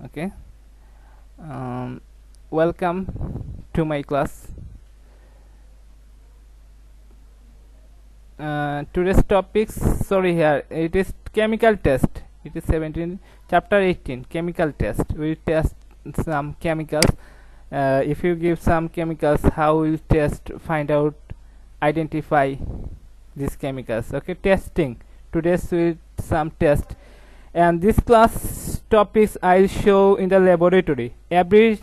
Okay. Welcome to my class. Today's topics, sorry, here it is chemical test. It is 17 chapter 18 chemical test. We test some chemicals. If you give some chemicals, how will test, find out, identify these chemicals? Okay, testing. Today's with some test, and this class topics I'll show in the laboratory. Every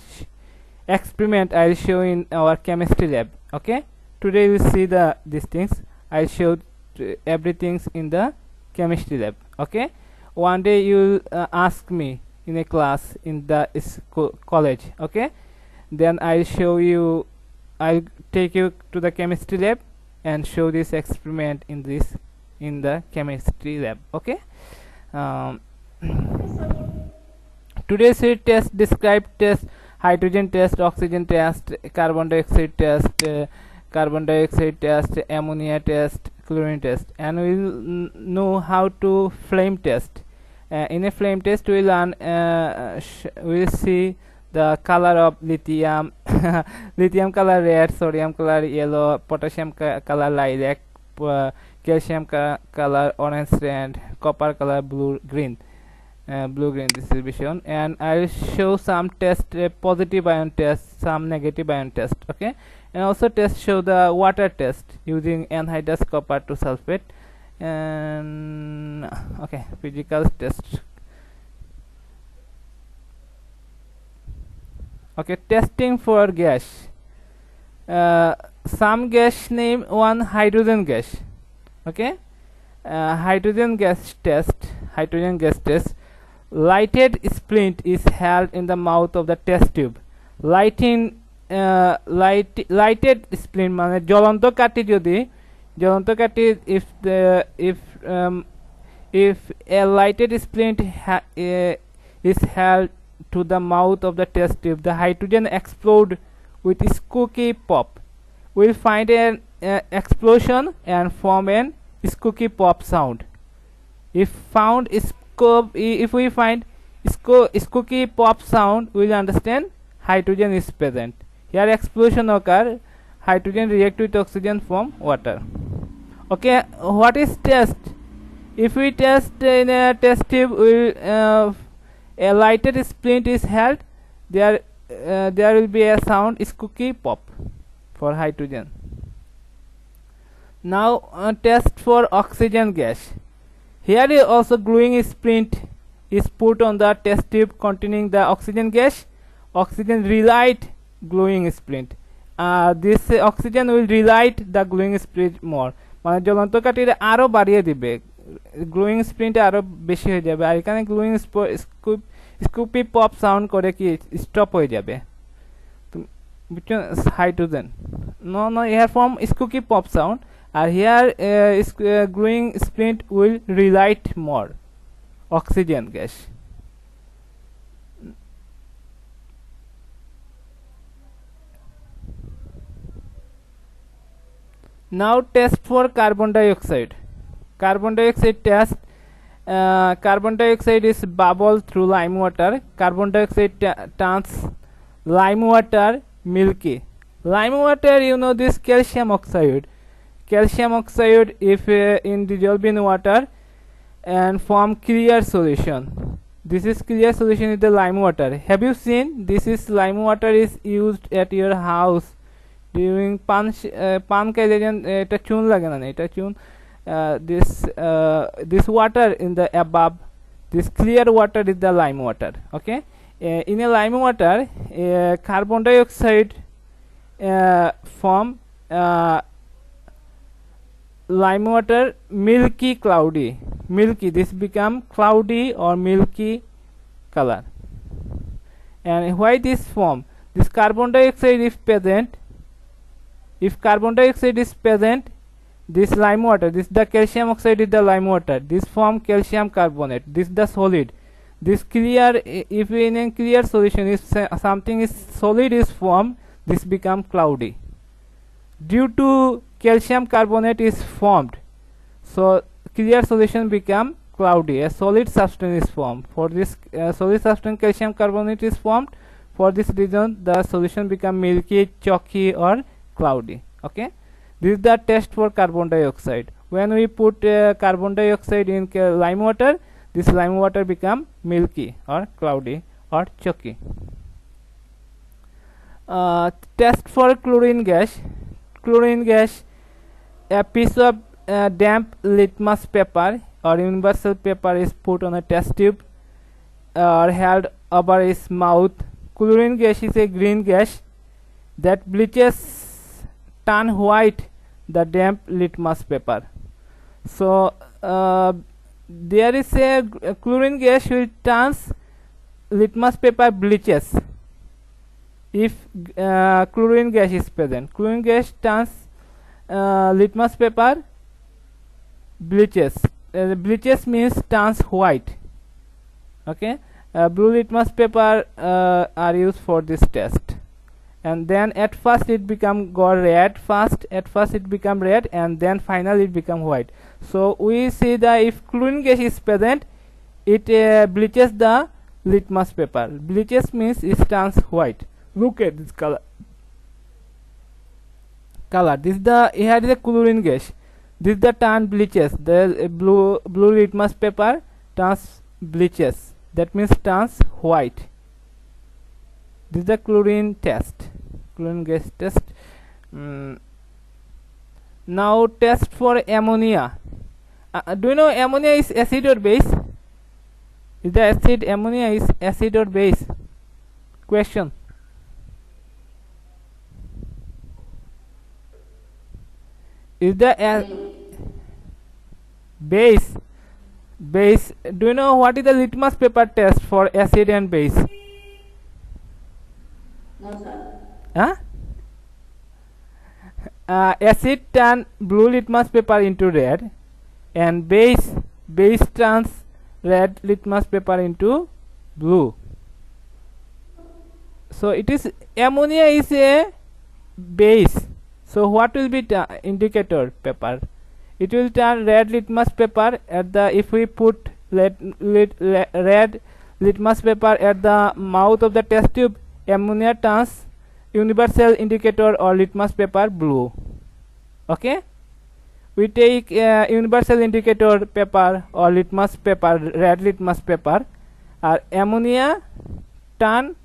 experiment I'll show in our chemistry lab. Okay, today we see these things. I showed everything in the chemistry lab. Okay, one day you'll ask me in a class in the college. Okay, then I'll show you, I'll take you to the chemistry lab and show this experiment in the chemistry lab. Okay. um, Today's test, describe test, hydrogen test, oxygen test, carbon dioxide test, ammonia test, chlorine test, and we'll know how to flame test. In a flame test, we'll learn, we'll see the color of lithium, lithium color red, sodium color yellow, potassium color lilac, calcium color orange, and copper color blue green. Blue green distribution, and I'll show some test, positive ion test, some negative ion test. Okay, and also show the water test using anhydrous copper to sulfate, and okay, physical test. Okay, testing for gas. Some gas, name one hydrogen gas. Okay, hydrogen gas test. Lighted splint is held in the mouth of the test tube. Lighted splint মানে জ্বলন্ত কাঠি যদি if a lighted splint is held to the mouth of the test tube, the hydrogen explode with squeaky pop. We'll find an explosion and form an squeaky pop sound. If we find squeaky pop sound, we'll understand hydrogen is present. Here explosion occur, hydrogen react with oxygen form water. Okay, what is test? If we test in a test tube, a lighted splint is held, there will be a sound squeaky pop for hydrogen. Now test for oxygen gas. Here also glowing splint is put on the test tube containing the oxygen gas. Oxygen relight glowing splint. This oxygen will relight the glowing splint more. মানে জ্বলন্ত কাঠির আরো বাড়িয়ে দিবে, glowing splint আরো বেশি হয়ে যাবে, আর এখানে গ্লোয়িং স্কুপি পপ সাউন্ড করে কি স্টপ হয়ে যাবে। Hydrogen no here from squeaky pop sound, and here glowing splint will relight more oxygen gas. Now test for carbon dioxide. Carbon dioxide test. Carbon dioxide is bubble through lime water. Carbon dioxide turns lime water milky. Lime water, you know, this calcium oxide. Calcium oxide, if in dissolved in water and form clear solution. This is clear solution in the lime water. Have you seen? This is lime water is used at your house during pan kajan eta chun lage na eta chun. This water in the above, this clear water is the lime water. Okay, in a lime water, carbon dioxide form lime water milky, cloudy. Milky, this become cloudy or milky color. And why this form? This carbon dioxide is present. If carbon dioxide is present, this lime water, this the calcium oxide is the lime water, this form calcium carbonate, this the solid. This clear, if in a clear solution, if something is solid is formed, this become cloudy. Due to calcium carbonate is formed, so clear solution become cloudy. A solid substance is formed. For this solid substance, calcium carbonate is formed. For this reason, the solution become milky, chalky, or cloudy. Okay, this is the test for carbon dioxide. When we put carbon dioxide in lime water, this lime water become milky or cloudy or chalky. Test for chlorine gas. Chlorine gas, a piece of damp litmus paper or universal paper is put on a test tube or held over its mouth. Chlorine gas is a green gas that bleaches, turn white the damp litmus paper. So there is a chlorine gas which turns litmus paper bleaches if chlorine gas is present. Chlorine gas turns litmus paper bleaches. Bleaches means turns white. Okay, blue litmus paper are used for this test. And then at first it go red. At first it become red, and then finally it become white. So we see that if chlorine gas is present, it bleaches the litmus paper. Bleaches means it turns white. Look at this color. This is the here is a chlorine gas. This is the turn bleaches. The blue litmus paper turns bleaches. That means turns white. This is the chlorine test. Chlorine gas test. Now test for ammonia. Do you know ammonia is acid or base? Is the acid ammonia is acid or base? Question. Is the base? Base. Do you know what is the litmus paper test for acid and base? No, sir. Huh? Acid turn blue litmus paper into red, and base turns red litmus paper into blue. So it is ammonia is a base. So what will be indicator paper? It will turn red litmus paper at the if we put red litmus paper at the mouth of the test tube. Ammonia turns universal indicator or litmus paper blue. Okay, we take universal indicator paper or litmus paper, red litmus paper, ammonia turn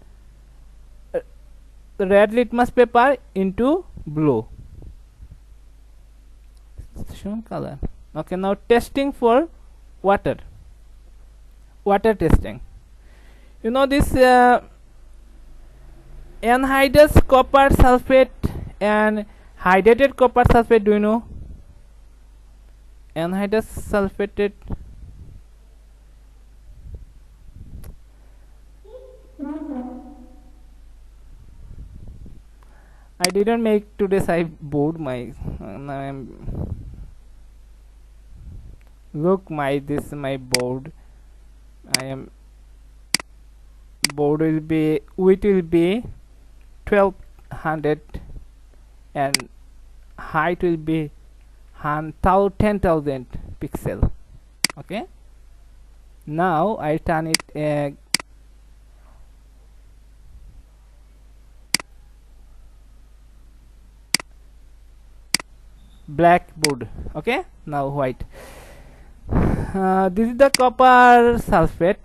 red litmus paper into blue. Shown color. Okay, now testing for water testing. You know this anhydrous copper sulfate and hydrated copper sulfate. Do you know anhydrous sulfated? I didn't make today's. I bored my look my this my board. I am board will be width will be 1200 and height will be 10,000 pixel. Okay, now I turn it blackboard. Okay, now white. This is the copper sulfate.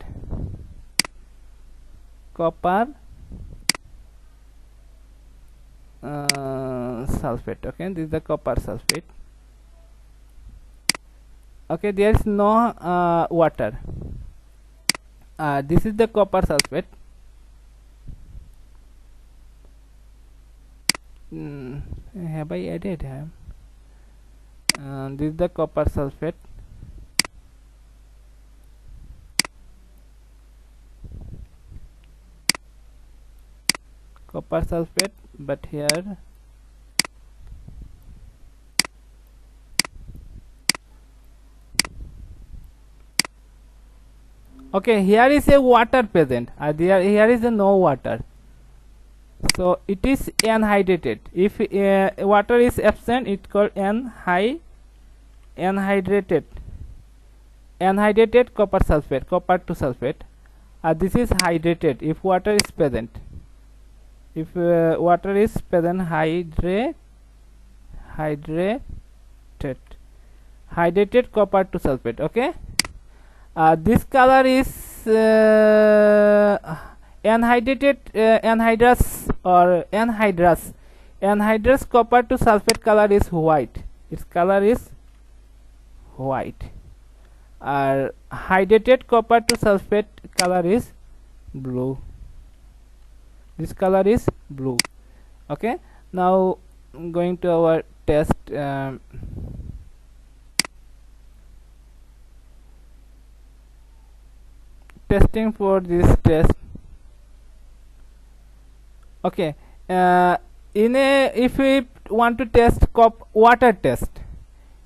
Sulfate. Okay, this is the copper sulfate. Okay, there is no water. This is the copper sulfate. Have I added? This is the copper sulfate. Copper sulfate, but here okay, here is a water present. Here is a no water, so it is anhydrated. If water is absent, it called anhydrated. anhydrated copper sulfate, copper to sulfate. This is hydrated if water is present. If water is present, hydrated copper to sulfate. Okay, this color is anhydrated anhydrous or anhydrous copper to sulfate color is white. Its color is white. Hydrated copper to sulfate color is blue. This color is blue. Okay, now going to our test. Testing for this test. Okay, if we want to test water test,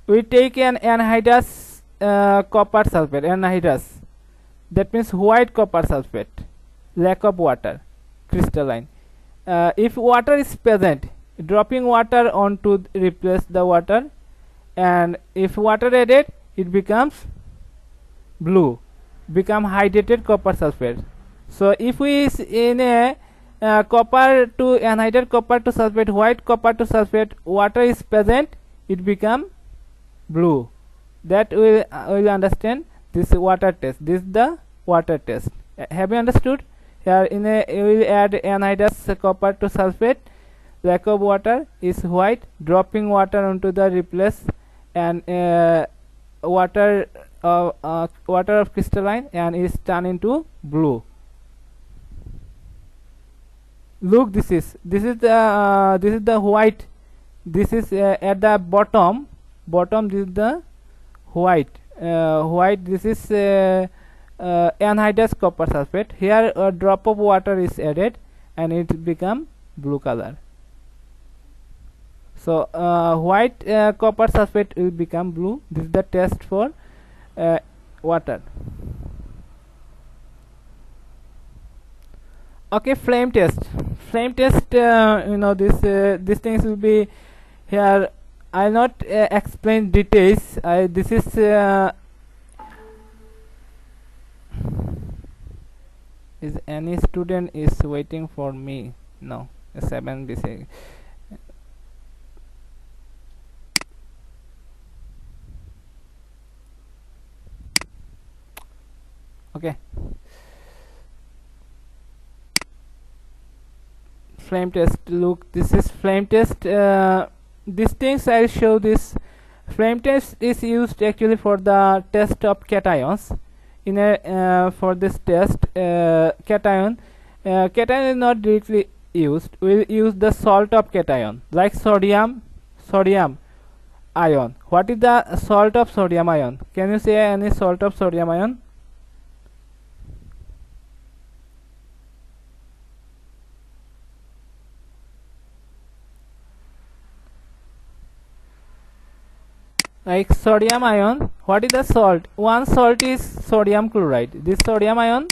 we take an anhydrous copper sulfate, anhydrous, that means white copper sulfate, lack of water, crystalline. If water is present, dropping water onto replace the water, and if water added, it becomes blue, become hydrated copper sulfate. So if we is in a copper to anhydrous copper to sulfate, white copper to sulfate, water is present, it become blue. That will understand this water test. This is the water test. Have you understood? Here in a we will add anhydrous copper to sulfate, lack of water is white, dropping water onto the replace, and water of crystalline, and is turned into blue. Look, this is the white. This is at the bottom. This is the white. This is anhydrous copper sulfate. Here a drop of water is added, and it become blue color. So white copper sulfate will become blue. This is the test for water. Okay, flame test. These things will be here. I'll not explain details. This is any student is waiting for me? No, 7 BC. Okay, flame test. Look, this is flame test. These things I'll show. This flame test is used actually for the test of cations. In a for this test, cation is not directly used. We'll use the salt of cation, like sodium ion. What is the salt of sodium ion? Can you say any salt of sodium ion? Like sodium ion, what is the salt? One salt is sodium chloride. This sodium ion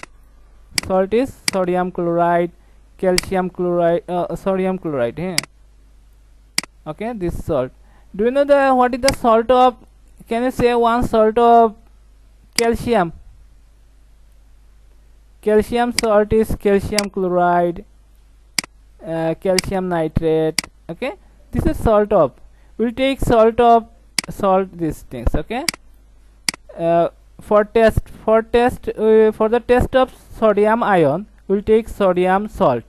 salt is sodium chloride, calcium chloride, sodium chloride. Okay, this salt. Do you know what is the salt of? Can you say one salt of calcium? Calcium salt is calcium chloride, calcium nitrate. Okay, this is salt of. We'll take these things. Okay, for the test of sodium ion, we'll take sodium salt.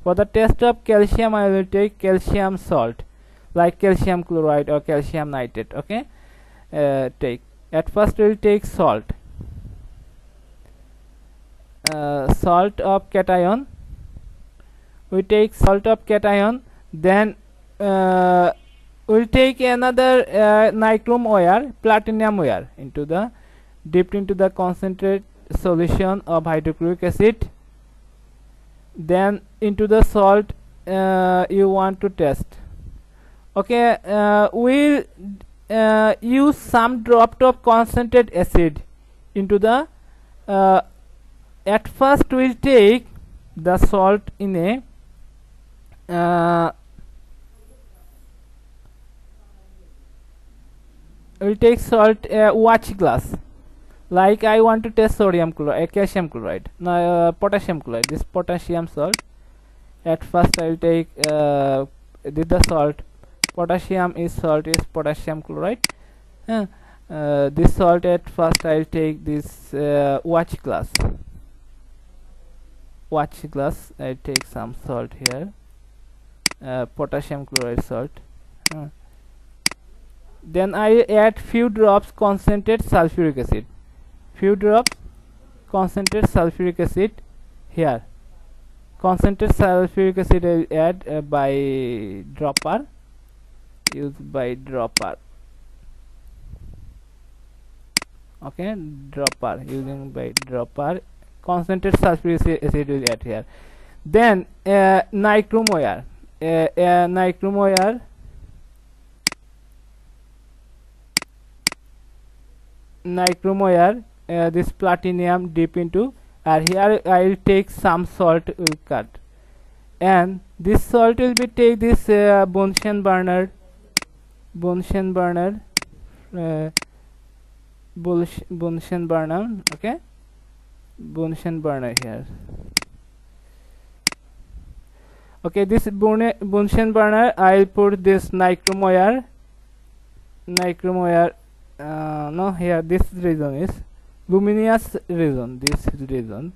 For the test of calcium, I will take calcium salt, like calcium chloride or calcium nitrate. Okay, at first we'll take salt of cation. We take salt of cation, then we'll take another nichrome wire, platinum wire, dipped into the concentrate solution of hydrochloric acid, then into the salt you want to test. Okay, we'll use some drop of concentrate acid into the at first we'll take the salt in a we'll take salt watch glass, Like I want to test sodium chloride, calcium chloride, potassium chloride. This potassium salt. At first I will take the salt. Potassium is salt is potassium chloride. This salt at first I will take this watch glass. Watch glass. I take some salt here. Potassium chloride salt. Then I add few drops concentrated sulfuric acid. Few drops concentrated sulfuric acid here. Concentrated sulfuric acid I will add by dropper. Use by dropper. Okay, dropper, using by dropper. Concentrated sulfuric acid will add here. Then nichrome wire. Nichrome wire. Nichrome wire. This platinum dip into, and here I will take some salt will cut, and this salt will be take this Bunsen burner. Bunsen burner. Bunsen burner. Okay, Bunsen burner here. Okay, this Bunsen burner I will put this nichrome wire. Nichrome wire. No, here this region is luminous region. This region,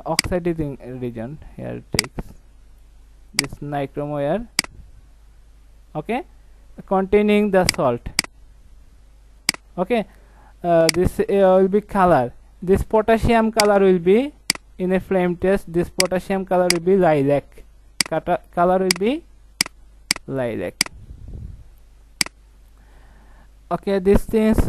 oxidizing region. Here takes this nichrome wire. Okay, containing the salt. Okay, this will be color. This potassium color will be in a flame test. This potassium color will be lilac. Color will be lilac. Okay, these things.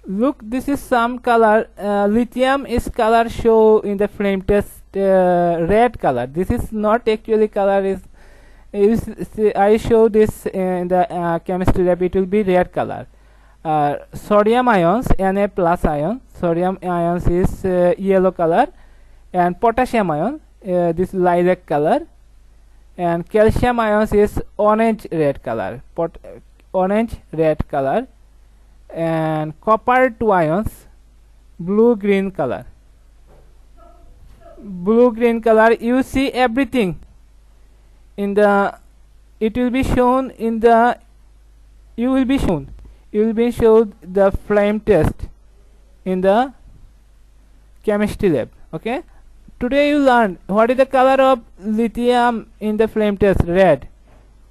Look, this is some color. Lithium is color show in the flame test red color. This is not actually color. I show this in the chemistry lab. It will be red color. Sodium ions, Na plus ion. Sodium ions is yellow color, and potassium ion this lilac color, and calcium ions is orange red color. Orange red color, and copper 2 ions blue green color. Blue green color. You see everything in the. It will be shown in the. You will be shown the flame test in the chemistry lab. Okay, today you learn what is the color of lithium in the flame test, red.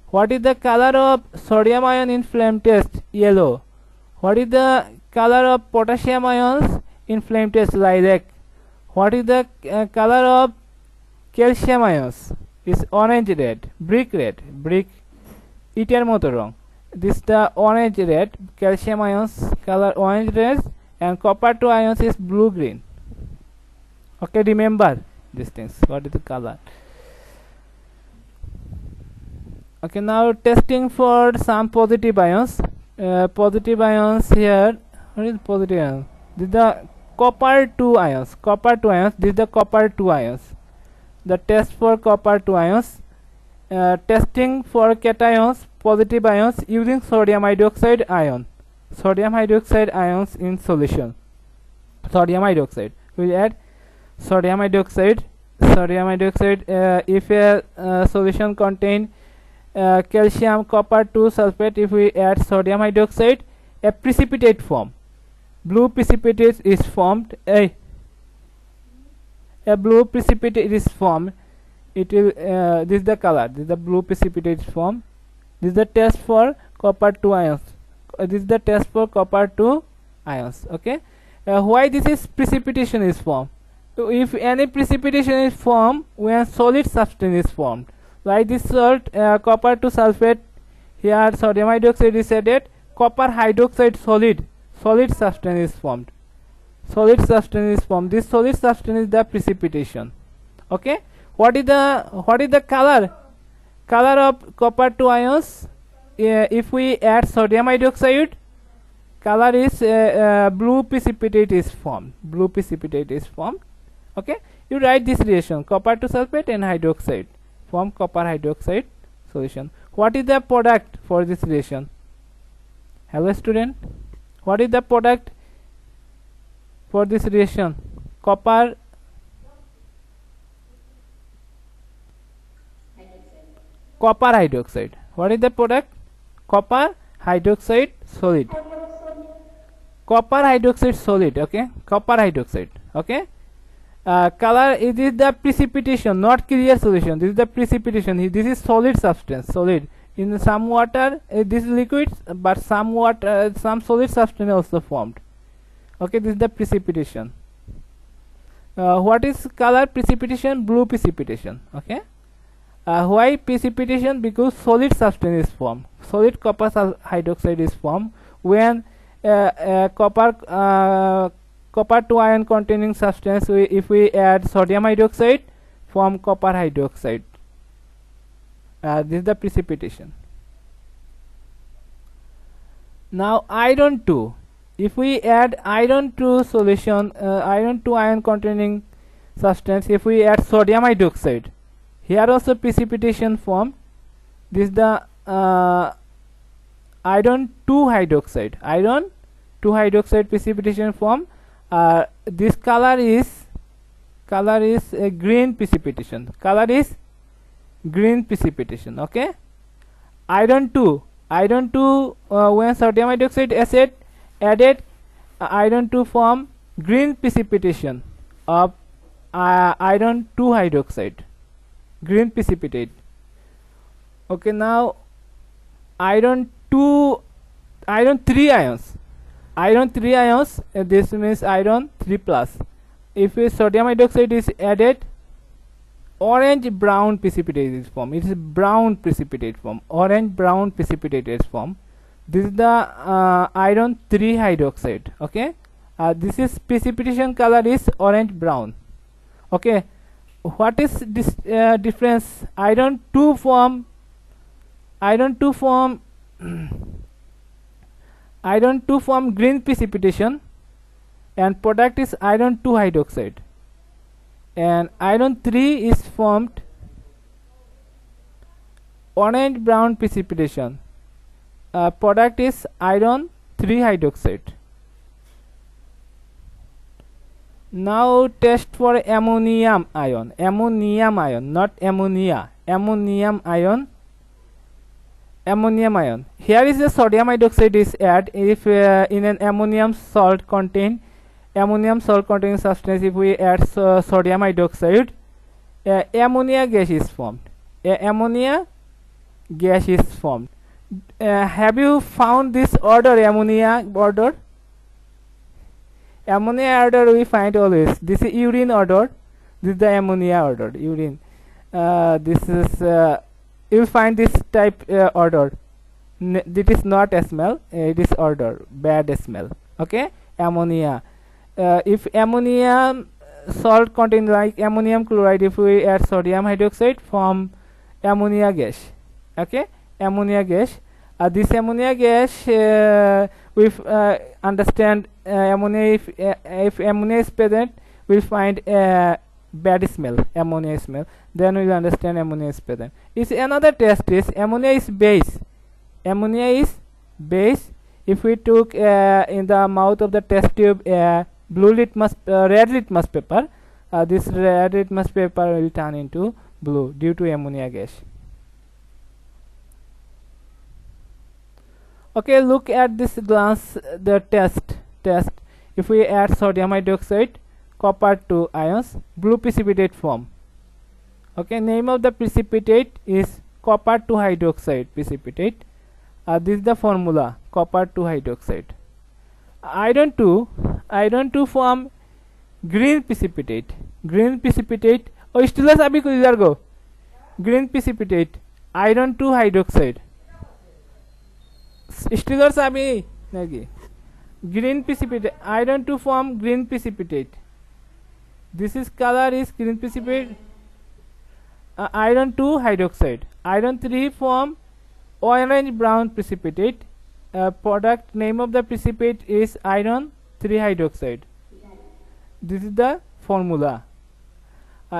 What is the color of sodium ion in flame test, yellow. What is the color of potassium ions in flame test, lilac. What is the color of calcium ions, is orange red, brick red, brick eater moto wrong. This the orange red. Calcium ions color orange red, and copper 2 ions is blue green. Okay, remember these things. What is the color? Okay, now testing for some positive ions. Positive ions here. What is positive ion? This is the copper 2 ions. Copper 2 ions. This is the copper 2 ions. The test for copper 2 ions. Testing for cations, positive ions using sodium hydroxide ion. Sodium hydroxide ions in solution. Sodium hydroxide. We add sodium hydroxide. Sodium hydroxide. If a solution contain calcium copper 2 sulfate, if we add sodium hydroxide, a precipitate form. Blue precipitate is formed. A blue precipitate is formed. It will this is the color. This is the blue precipitate form. This is the test for copper 2 ions. This is the test for copper 2 ions. Okay. Why this is precipitation is formed? So if any precipitation is formed when solid substance is formed, like this salt, copper 2 sulfate, here sodium hydroxide is added, copper hydroxide solid substance is formed. Solid substance is formed. This solid substance is the precipitation. Okay. What is the color of copper 2 ions? If we add sodium hydroxide, color is blue precipitate is formed. Blue precipitate is formed. Okay, you write this reaction, copper to sulfate and hydroxide form copper hydroxide solution. What is the product for this reaction? Hello student, what is the product for this reaction? Copper hydroxide. What is the product? Copper hydroxide solid. Copper hydroxide solid. Okay, copper hydroxide. Okay, color, it is the precipitation, not clear solution. This is the precipitation. This is solid substance, solid. In some water, this is liquid, but some water, some solid substance also formed. Okay, this is the precipitation. What is color precipitation? Blue precipitation. Okay, why precipitation? Because solid substance is formed. Solid copper hydroxide is formed when copper to ion containing substance, if we add sodium hydroxide, form copper hydroxide. This is the precipitation. Now iron 2, if we add iron to solution, iron to ion containing substance, if we add sodium hydroxide, here also precipitation form. This is the iron 2 hydroxide. Iron 2 hydroxide precipitation form. This color is a green precipitation. Color is green precipitation. Okay, iron 2 when sodium hydroxide acid added, iron 2 form green precipitation of iron 2 hydroxide, green precipitate. Okay, now iron 3 ions. Iron 3 ions, this means iron 3 plus. If a sodium hydroxide is added, orange brown precipitate is formed. It is brown precipitate form. Orange brown precipitate is formed. This is the iron 3 hydroxide. Okay, this is precipitation color is orange brown. Okay, what is this difference? Iron 2 form iron 2 form green precipitation, and product is iron 2 hydroxide, and iron 3 is formed orange brown precipitation. Product is iron 3 hydroxide. Now test for ammonium ion. Ammonium ion, not ammonia. Ammonium ion. Ammonium ion. Here is the sodium hydroxide is added. If in an ammonium salt containing substance, if we add sodium hydroxide, ammonia gas is formed. Ammonia gas is formed. Have you found this order, ammonia order? Ammonia order we find always. This is urine order. This is the ammonia order. Urine. This is you find this type order. This is not a smell. It is order. Bad smell. Okay. Ammonia. If ammonium salt contains like ammonium chloride, if we add sodium hydroxide, form ammonia gas. Okay. Ammonia gas. This ammonia gas, we understand ammonia. If ammonia is present, we'll find bad smell, ammonia smell. Then we will understand ammonia is present. Is another test is ammonia is base. Ammonia is base. If we took in the mouth of the test tube red litmus paper, this red litmus paper will turn into blue due to ammonia gas. Okay, look at this glance, the test. If we add sodium hydroxide, copper 2 ions, blue precipitate form. Okay, name of the precipitate is copper 2 hydroxide precipitate. This is the formula, copper 2 hydroxide. Iron 2 form green precipitate. Oh, still sabi ko go. Green precipitate, iron 2 hydroxide. Still sabi nagi. Green precipitate, iron 2 form green precipitate. This is color is green precipitate. Iron 2 hydroxide. Iron 3 form orange brown precipitate. product name of the precipitate is iron 3 hydroxide. This is the formula.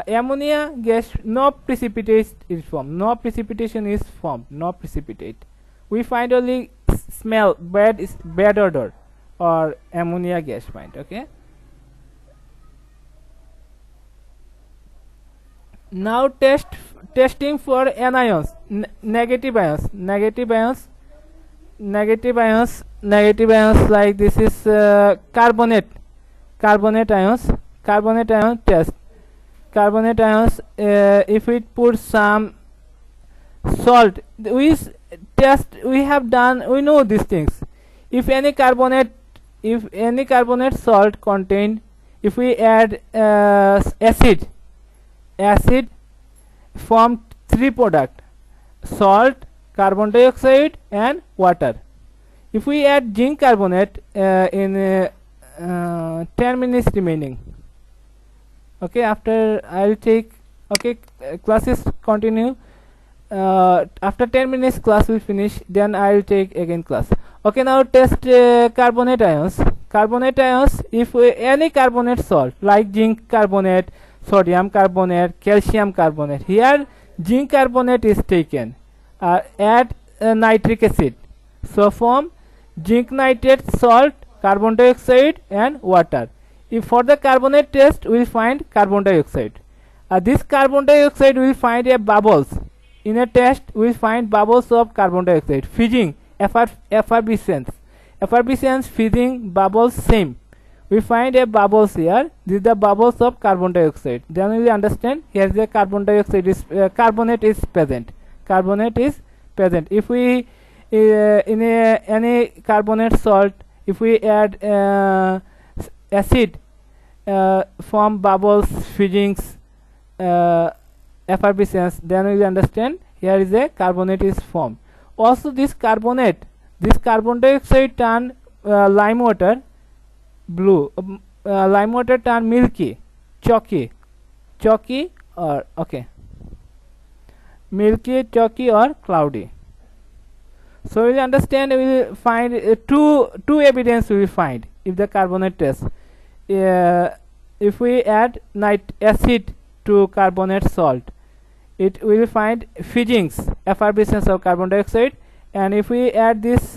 Ammonia gas, no precipitate is formed. No precipitation is formed. No precipitate. We find only smell, bad odor, or ammonia gas find. Okay. Now testing for anions, negative ions, like this is carbonate ions test. Carbonate ions, if we put some salt, we have done, we know these things. If any carbonate salt contained, if we add acid form 3 product: salt, carbon dioxide, and water. If we add zinc carbonate in 10 minutes remaining. Okay, after I'll take, okay, classes continue. After 10 minutes class will finish, then I'll take again class. Okay, now test carbonate ions. If any carbonate salt like zinc carbonate, sodium carbonate, calcium carbonate, here zinc carbonate is taken, add nitric acid, so form zinc nitrate, salt, carbon dioxide, and water. If for the carbonate test, we will find carbon dioxide. This carbon dioxide will find a bubbles. In a test, we will find bubbles of carbon dioxide. Fizzing, effervescence, fizzing, bubbles, same. We find a bubbles here. This is the bubbles of carbon dioxide. Then we will understand here the carbon dioxide is carbonate is present. If we in any carbonate salt, if we add acid, form bubbles, fizzings, effervescence, then we will understand here is a carbonate is formed. Also this carbon dioxide turn lime water blue, lime water turn milky, chalky, or okay, milky, chalky, or cloudy. So we will understand, we will find two evidence we will find if the carbonate test. If we add acid to carbonate salt, it will find fizzings, effervescence of carbon dioxide. And if we add this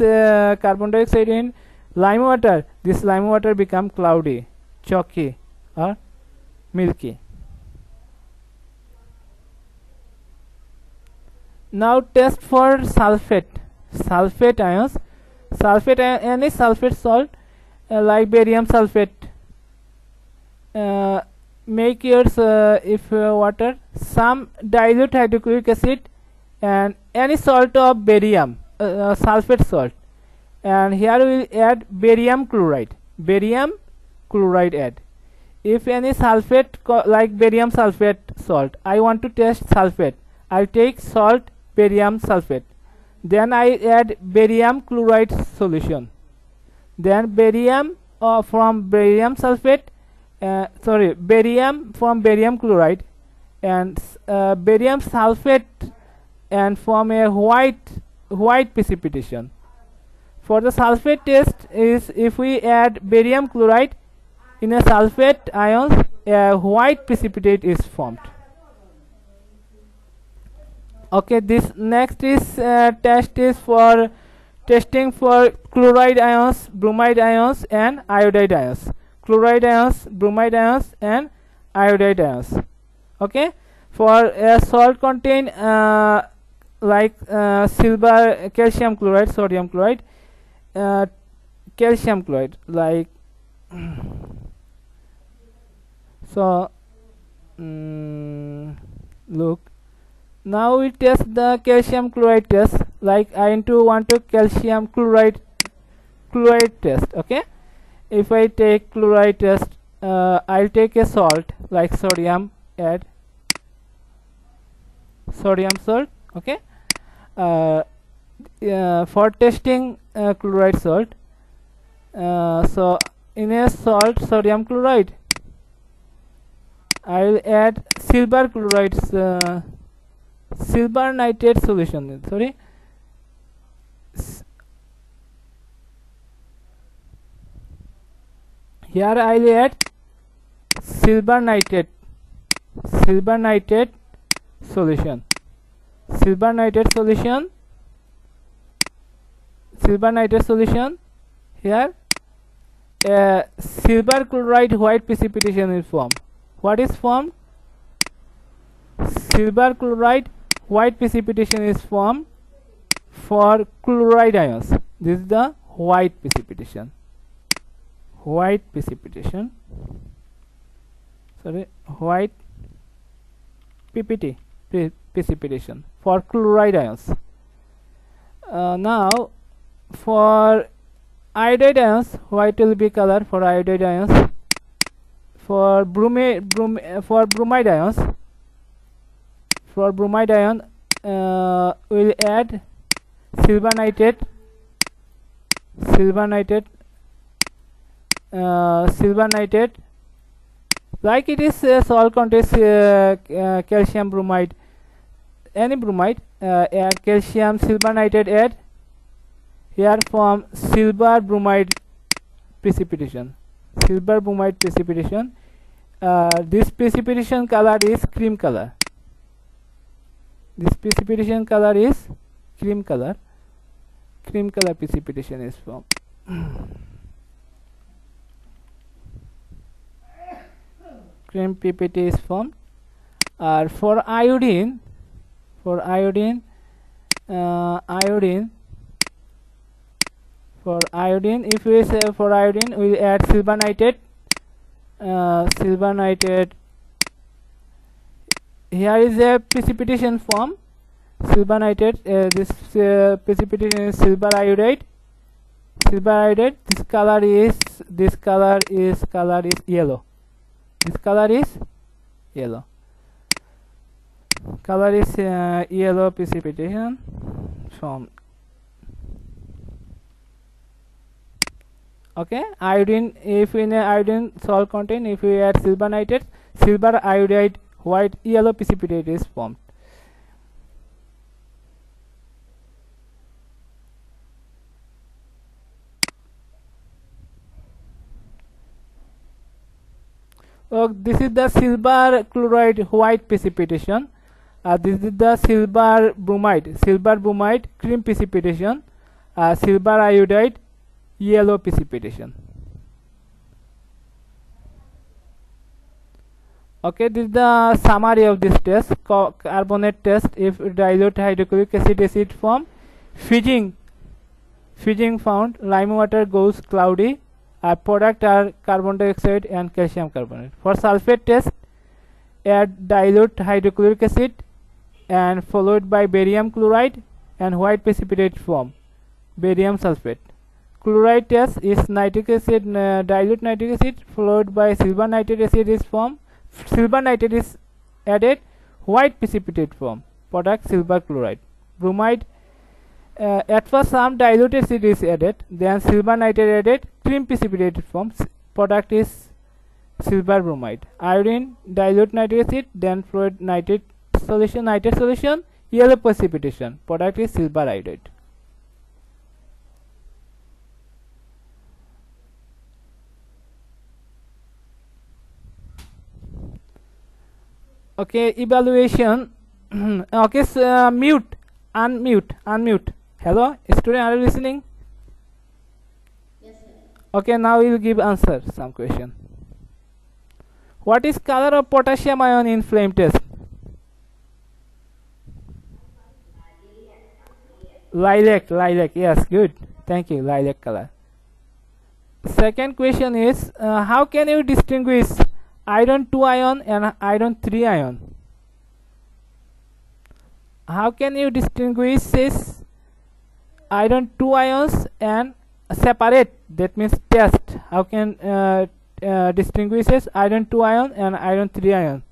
carbon dioxide in lime water, this lime water become cloudy, chalky, or milky. Now test for sulfate ions. Any sulfate salt like barium sulfate, make yours if water, some dilute hydrochloric acid, and any salt of barium, sulfate salt, and here we will add barium chloride add. If any sulfate like barium sulfate salt, I want to test sulfate, I'll take salt barium sulfate, then I add barium chloride solution, then barium from barium sulfate, barium from barium chloride, and barium sulfate, and form a white precipitation. For the sulfate test is, if we add barium chloride in a sulfate ions, a white precipitate is formed. Okay, this next is test is for testing for chloride ions, bromide ions, and iodide ions. Chloride ions, bromide ions, and iodide ions. Okay, for salt contain like silver, calcium chloride, sodium chloride, calcium chloride, like so. Look, now we test the calcium chloride test. Like I want to calcium chloride test. Okay, if I take chloride test, I'll take a salt like sodium, add sodium salt. Okay, for testing chloride salt, so in a salt sodium chloride, I will add silver chloride, silver nitrate solution. Here I will add silver nitrate solution. Silver nitrate solution. Here silver chloride white precipitation is formed. What is formed? Silver chloride white precipitation is formed for chloride ions. This is the white precipitation. White PPT precipitation for chloride ions. Now for iodide ions, white will be color for iodide ions. For bromide ions, we'll add silver nitrate like it is salt contains calcium bromide, any bromide, add calcium silver nitrate, add here from silver bromide precipitation. This precipitation color is cream color. Cream color precipitation is formed. Cream PPT is formed. For iodine, if we say for iodine, we add silver nitrate. Here is a precipitation form. Silver nitrate. This precipitation is silver iodide. This color is yellow. Yellow precipitation from. Okay, iodine, if in a iodine salt contain, if we add silver nitrate, silver iodide white yellow precipitate is formed. This is the silver chloride white precipitation. This is the silver bromide cream precipitation. Silver iodide yellow precipitation. Okay, this is the summary of this test. Carbonate test. If dilute hydrochloric acid form, fusing found, lime water goes cloudy. Product are carbon dioxide and calcium carbonate. For sulfate test, add dilute hydrochloric acid and followed by barium chloride and white precipitate form, barium sulfate. Chloride test is nitric acid, dilute nitric acid followed by silver nitrate acid is formed. Silver nitrate is added, white precipitate form, product silver chloride. Bromide, at first some dilute acid is added, then silver nitrate added, cream precipitate form, product is silver bromide. Iodine, dilute nitric acid, then fluid nitrate solution, yellow precipitation, product is silver iodide. Okay, evaluation. Okay, so, unmute. Hello, student, are you listening? Yes, sir. Okay, now we will give answer some question. What is color of potassium ion in flame test? Lilac. Yes, good. Thank you. Lilac color. Second question is, how can you distinguish iron 2 ion and iron 3 ion? How can you distinguish this iron 2 ions and separate? That means test. How can distinguish this iron 2 ion and iron 3 ion?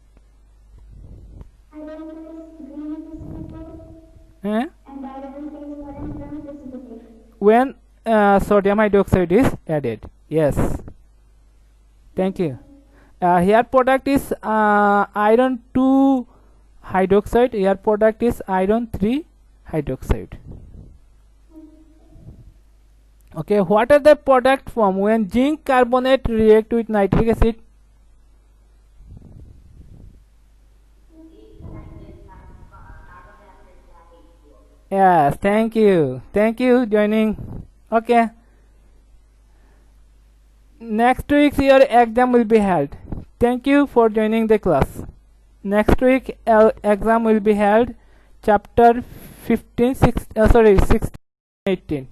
When sodium hydroxide is added. Yes. Thank you. Here product is iron 2 hydroxide. Here product is iron 3 hydroxide. Okay, what are the product form when zinc carbonate react with nitric acid? Yes, thank you. Thank you joining. Okay. Next week your exam will be held. Thank you for joining the class. Next week exam will be held chapter 15 6 sorry 16 18.